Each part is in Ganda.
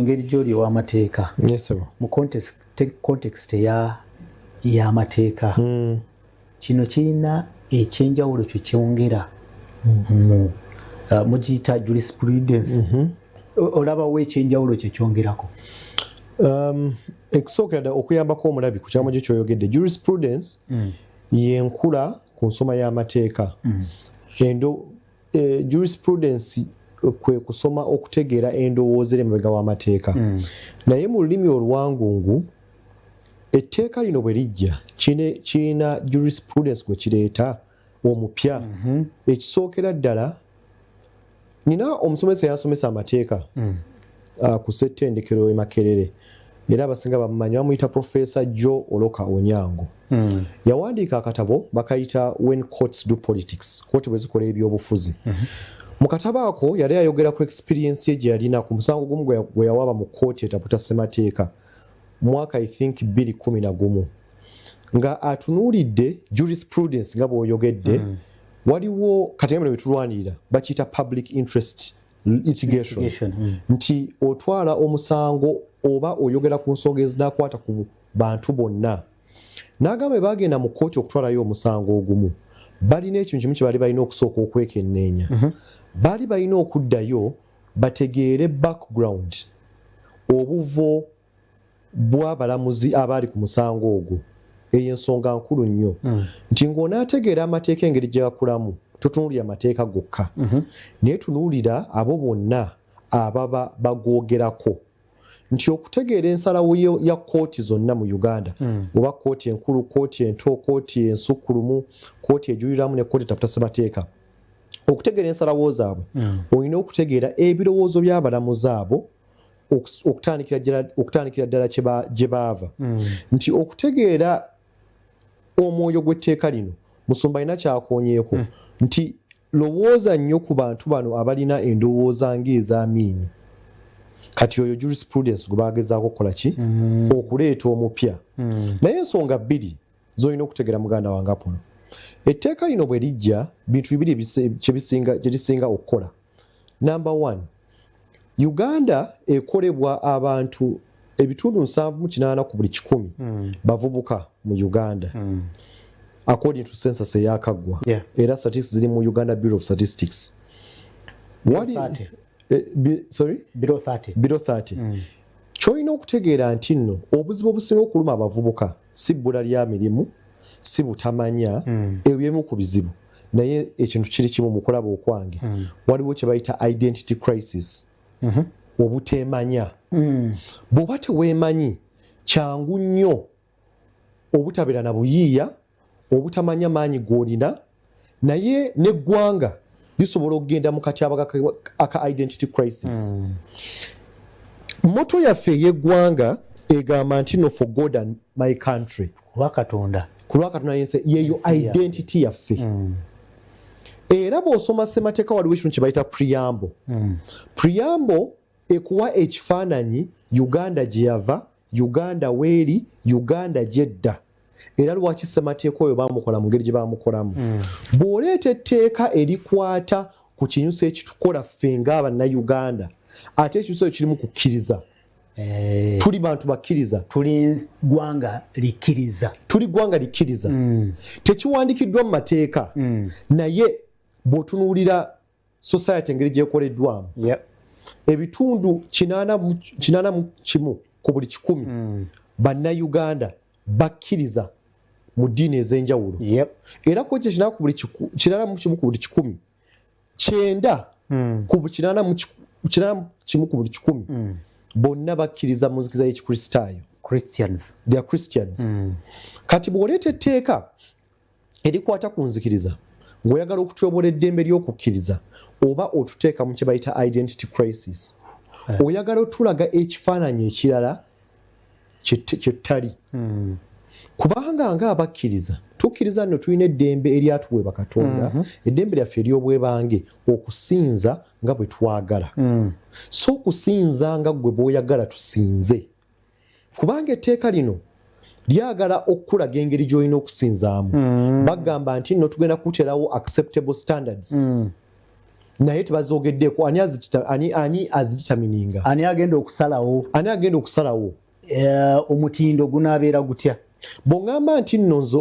engeri gy'oli w'amateeka mu context y'amateeka kino kirina ekyenjawulo kyo kyongera mugiyita jurisprudence olabawo ekyenjawulo kye kyongerako ekisookera ddala okuyambako omulabi ku kyama gye kyoyogedde jurisprudence yenkula ku nsoma y'amateeka jurisprudence kwe kusoma okutegeera endowooza emabega w'amateeka naye mu lulimi oluwangungu etteeka lino bwe lijja kirina jurisprudence gwe kireeta omupya ekisookera ddala nina omusomesa yansomesa amateeka ku ssettendekero e Makerere era abasinga bamumanyi bamuyita Professor Joe Oloka Onyango yawandiika akatabo bakayita When Courts Do Politics kooti bwe zikola ebyobufuzi mu katabo ako yali ayogera ku experience ye gye yalina ku musango gumu gwe yawaaba mu kooti etaputa ssemateeka mwaka I think 2011 nga atunuulidde jurisprudence nga bw'oyogedde waliwo katembe bitulwanirira bakiyita public interest litigation nti otwala omusango oba oyogera ku nsonga ezinakwata ku bantu bonna n'agamba bagenda mu kooti okutwalayo omusango ogumu balina ekintu kimu kye bali balina okusooka okwekenneenya bali balina okuddayo bategeere background obuvo bw'abalamuzi abaali ku musango ogwo eyo ensonga nkulu nnyo nti ng'onaategeera amateeka engeri gye gakulamu totunuulira amateeka gokka naye tunuulira abo bonna ababa bagwogerako nti okutegeera ensalawo ya kooti zonna mu Uganda oba kooti enkulu kooti ento kooti ensukkulumu kooti ejuliramu ne kooti etaputa ssemateeka okutegeera ensalawo zaabwe olina okutegeera ebirowoozo by'abalamuzi abo okutandikira ddala gye baava nti okutegeera omwoyo gw'etteeka lino musumba alina kyakoonyeeko nti lowooza nnyo ku bantu bano abalina endowooza ng'ez'amiini kati oyo jurisprudence gwe bagezaako okukola ki okuleeta omupya naye ensonga bbiri z'olina okutegeera muganda wange Apollo etteeka lino bwe lijja bintu bibiri gye lisinga okukola number 1 Uganda ekolebwa abantu ebitundu 7.8 ku buli 100 bavubuka mu Uganda according to census eyakaggwa era statistics ziri mu Uganda Bureau of Statistics Below 30 kyolina okutegeera nti nno obuzibu obusinga okuluma abavubuka si bbula lya mirimu si butamanya ebyemu ku bizibu naye ekintu kiri kimu mu kulaba okwange waliwo kye bayita identity crisis obuteemanya bw'oba teweemanyi kyangu nnyo obutabeera na buyiiya obutamanya maanyi g'olina naye n'eggwanga lisobola okugenda mu katyaba aka identity crisis moto yaffe ey'eggwanga egamba nti no for God and my country ku lwa Katonda yense yeyo identity yaffe era bw'osoma ssemateeka waliwo ekintu kye bayita preamble ekuwa ekifaananyi Uganda gye yava Uganda weeri Uganda gyedda era lwaki ssemateeka oyo baamukola mu ngeri gye baamukolamu bw'oleeta etteeka erikwata ku kinyuso ekitukola ffe ng'Abannayuganda ate ekinyuso ekyo kirimu kukkiriza tuli bantu bakkiriza tuli ggwanga likkiriza tekiwandikiddwa mu mateeka naye bw'otunuulira society engeri gyekoleddwamu ebitundu 81 ku buli 100 Bannayuganda bakkiriza mu ddiini ez'enjawulo era ku ekyo 81 ku buli 100 9 ku buli 81 ku buli 100 bonna bakkiriza mu nzikiza y'Ekikristaayo they are Christians kati bw'oleeta etteeka erikwata ku nzikiriza ng'oyagala okutyobola eddembe ly'okukkiriza oba otuteeka mu kye bayita identity crisis oyagala otulaga ekifaananyi ekirala kye tutali kubanga ng'abakkiriza tukkiriza nno tulina eddembe eryatuweebwa Katonda eddembe lyaffe ery'obwebange okusinza nga bwe twagala so okusinza nga gwe bw'oyagala tusinze kubanga etteeka lino lyagala okulaga engeri gy'olina okusinzaamu bagamba nti nno tugenda kuterawo acceptable standards naye tebazogeddeko ani azitamininga ani agenda okusalawo omutindo gunaabeera gutya bw'oŋŋamba nti nno nze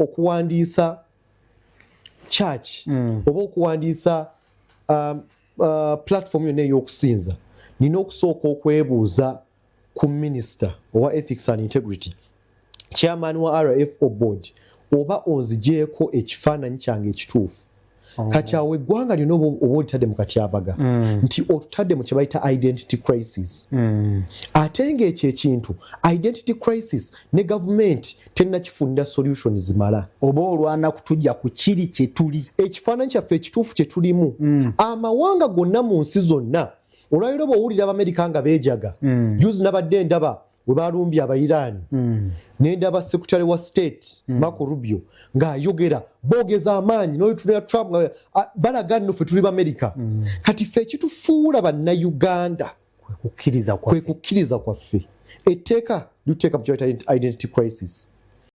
okuwandiisa church oba okuwandiisa platform yonna ey'okusinza nina okusooka okwebuuza ku minisita owa ethics and integrity chairman wa RFO board oba onzigyeko ekifaananyi kyange ekituufu kati awo eggwanga lyonna oba olitadde mu katyabaga nti otutadde mu kye bayita identity crisis ate ng'ekyo ekintu identity crisis ne gavumenti tennakifunira solution zimala oba olwana kutujja ku kiri kye tuli ekifaananyi kyaffe ekituufu kye tulimu amawanga gonna mu nsi zonna olwaliro bw'owulira abamerika nga beejaga juzi nabadde ndaba we balumbye abayiraani nendaba secretary wa state Marco Rubio ng'ayogera boogeza amaanyi n'olutulira Trump balaga nno ffe tuli b'Amerika kati ffe ekitufuula bannayuganda kwe kukkiriza kwaffe etteeka lituteeka mu kyo identity crisis